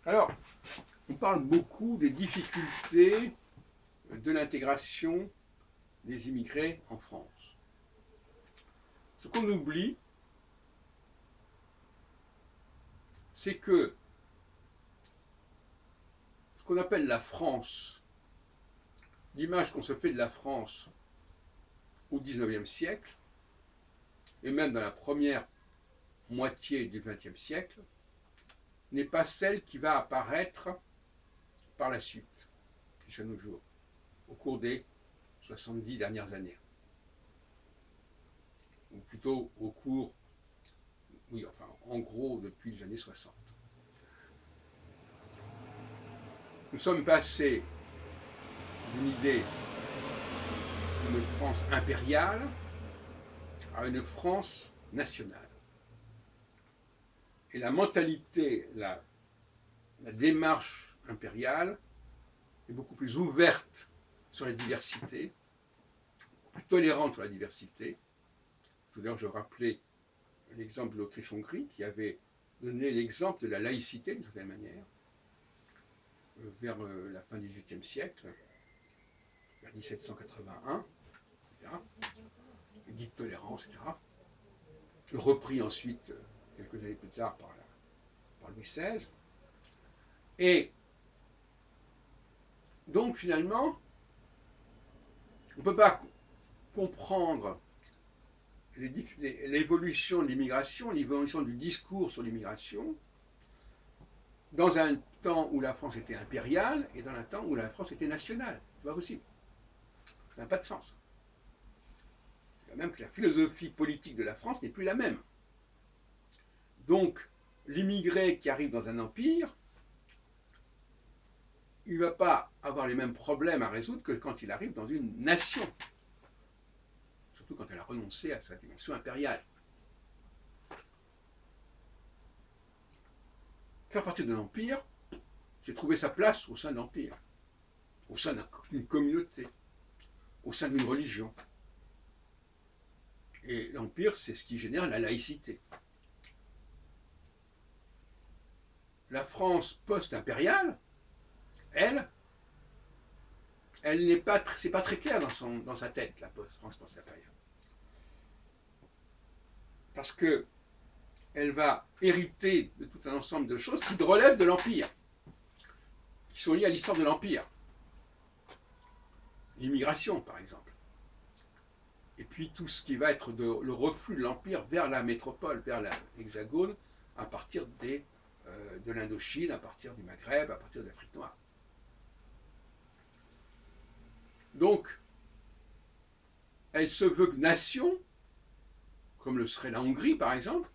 Alors, on parle beaucoup des difficultés de l'intégration des immigrés en France. Ce qu'on oublie, c'est que ce qu'on appelle la France, l'image qu'on se fait de la France au XIXe siècle, et même dans la première moitié du XXe siècle, n'est pas celle qui va apparaître par la suite, jusqu'à nos jours, au cours des 70 dernières années. Ou plutôt au cours, oui, enfin, en gros, depuis les années 60. Nous sommes passés d'une idée d'une France impériale à une France nationale. Et la mentalité, la démarche impériale est beaucoup plus ouverte sur la diversité, plus tolérante sur la diversité. Tout à l'heure, je rappelais l'exemple de l'Autriche-Hongrie, qui avait donné l'exemple de la laïcité, d'une certaine manière, vers la fin du XVIIIe siècle, vers 1781, etc., dit tolérance, etc., repris ensuite, quelques années plus tard, par Louis XVI. Et donc, finalement, on ne peut pas comprendre l'évolution de l'immigration, l'évolution du discours sur l'immigration, dans un temps où la France était impériale et dans un temps où la France était nationale. C'est pas possible. Ça n'a pas de sens. Même que la philosophie politique de la France n'est plus la même. Donc, l'immigré qui arrive dans un empire, il ne va pas avoir les mêmes problèmes à résoudre que quand il arrive dans une nation. Surtout quand elle a renoncé à sa dimension impériale. Faire partie d'un empire, c'est trouver sa place au sein de l'empire, au sein d'une communauté, au sein d'une religion. Et l'empire, c'est ce qui génère la laïcité. La France post-impériale, elle n'est pas, c'est pas très clair dans sa tête, la France post-impériale. Parce que elle va hériter de tout un ensemble de choses qui relèvent de l'Empire, qui sont liées à l'histoire de l'Empire. L'immigration, par exemple. Et puis tout ce qui va être le reflux de l'Empire vers la métropole, vers l'Hexagone, à partir de l'Indochine, à partir du Maghreb, à partir de l'Afrique noire. Donc, elle se veut nation, comme le serait la Hongrie, par exemple,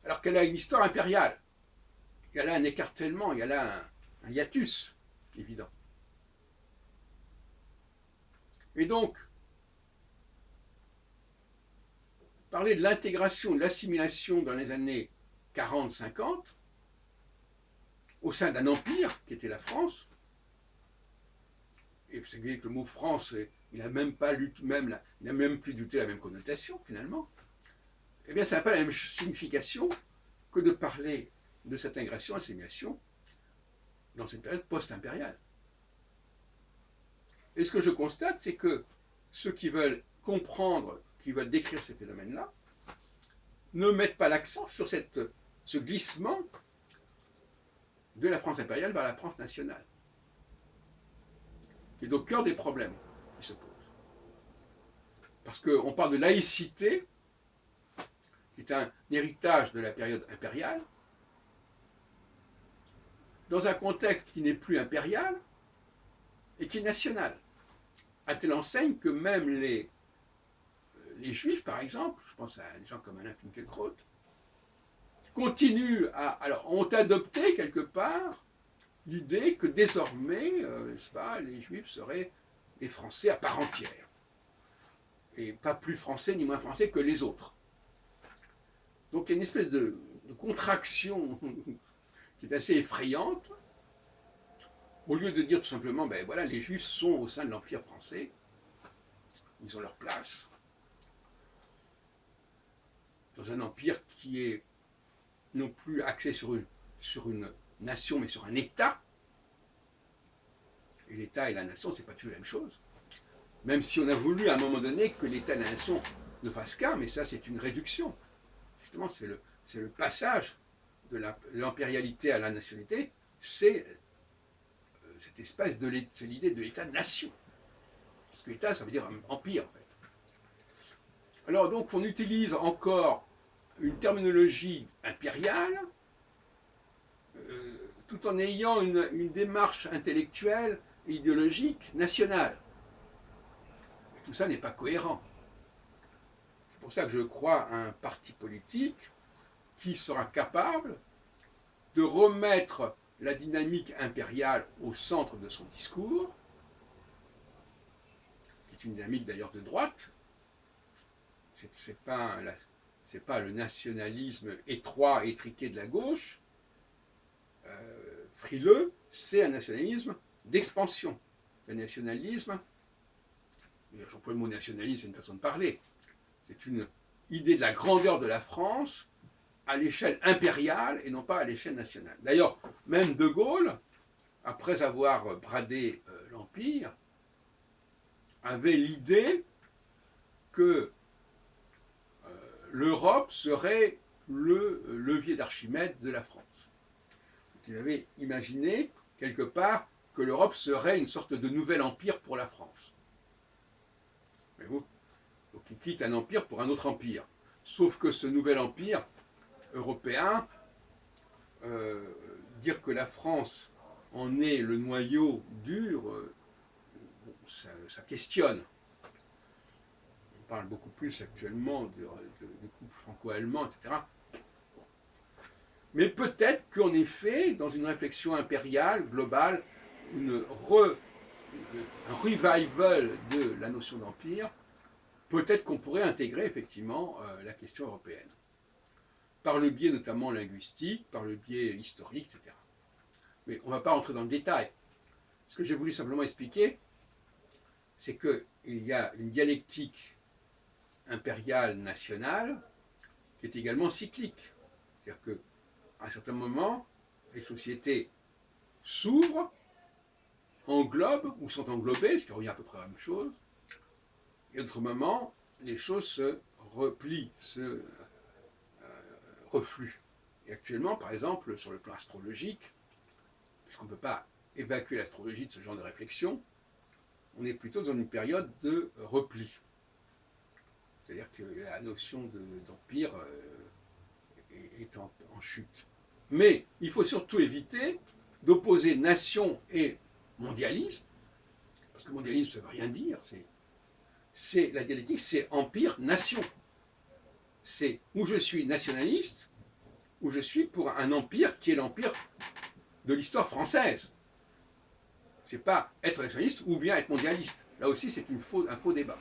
alors qu'elle a une histoire impériale. Il y a là un écartèlement, il y a là un hiatus évident. Et donc, parler de l'intégration, de l'assimilation dans les années 40-50, au sein d'un empire qui était la France, et vous savez que le mot France, il n'a même pas il n'a même plus du tout la même connotation finalement, eh bien ça n'a pas la même signification que de parler de cette intégration, assimilation dans cette période post-impériale. Et ce que je constate, c'est que ceux qui veulent comprendre, qui veulent décrire ces phénomènes-là, ne mettent pas l'accent sur ce glissement de la France impériale vers la France nationale, qui est au cœur des problèmes qui se posent. Parce qu'on parle de laïcité, qui est un héritage de la période impériale, dans un contexte qui n'est plus impérial et qui est national. À telle enseigne que même les juifs, par exemple, je pense à des gens comme Alain Finkielkraut, continuent ont adopté quelque part l'idée que désormais, n'est-ce pas, les juifs seraient des Français à part entière. Et pas plus français ni moins français que les autres. Donc il y a une espèce de contraction qui est assez effrayante, au lieu de dire tout simplement, ben voilà, les Juifs sont au sein de l'Empire français, ils ont leur place, dans un empire qui est non plus axé sur une nation, mais sur un État. Et l'État et la nation, c'est pas toujours la même chose. Même si on a voulu à un moment donné que l'État et la nation ne fassent qu'un, mais ça c'est une réduction. Justement, c'est le passage de l'impérialité à la nationalité, c'est cette espèce c'est l'idée de l'État-nation. Parce que l'État, ça veut dire empire, en fait. Alors donc, on utilise encore une terminologie impériale, tout en ayant une démarche intellectuelle et idéologique nationale. Et tout ça n'est pas cohérent. C'est pour ça que je crois à un parti politique qui sera capable de remettre la dynamique impériale au centre de son discours, qui est une dynamique d'ailleurs de droite. C'est pas le nationalisme étroit, étriqué de la gauche, frileux, c'est un nationalisme d'expansion. Le nationalisme, j'emploie le mot nationalisme, c'est une façon de parler, c'est une idée de la grandeur de la France à l'échelle impériale et non pas à l'échelle nationale. D'ailleurs, même De Gaulle, après avoir bradé l'Empire, avait l'idée que l'Europe serait le levier d'Archimède de la France. Il avait imaginé, quelque part, que l'Europe serait une sorte de nouvel empire pour la France. Voyez-vous ? Donc il quitte un empire pour un autre empire. Sauf que ce nouvel empire européen, dire que la France en est le noyau dur, ça questionne. On parle beaucoup plus actuellement de couple franco-allemand, etc. Mais peut-être qu'en effet, dans une réflexion impériale, globale, un revival de la notion d'empire, peut-être qu'on pourrait intégrer effectivement la question européenne. Par le biais notamment linguistique, par le biais historique, etc. Mais on ne va pas rentrer dans le détail. Ce que j'ai voulu simplement expliquer, c'est qu'il y a une dialectique impériale nationale qui est également cyclique. C'est-à-dire qu'à un certain moment, les sociétés s'ouvrent, englobent ou sont englobées, ce qui revient à peu près à la même chose, et à d'autres moments, les choses se replient, se refluent. Et actuellement, par exemple, sur le plan astrologique, puisqu'on ne peut pas évacuer l'astrologie de ce genre de réflexion, on est plutôt dans une période de repli. C'est-à-dire que la notion d'empire est en chute. Mais il faut surtout éviter d'opposer nation et mondialisme, parce que mondialisme, ça ne veut rien dire. C'est la dialectique, c'est empire-nation. C'est où je suis nationaliste, où je suis pour un empire qui est l'empire de l'histoire française. C'est pas être nationaliste ou bien être mondialiste. Là aussi, c'est un faux débat.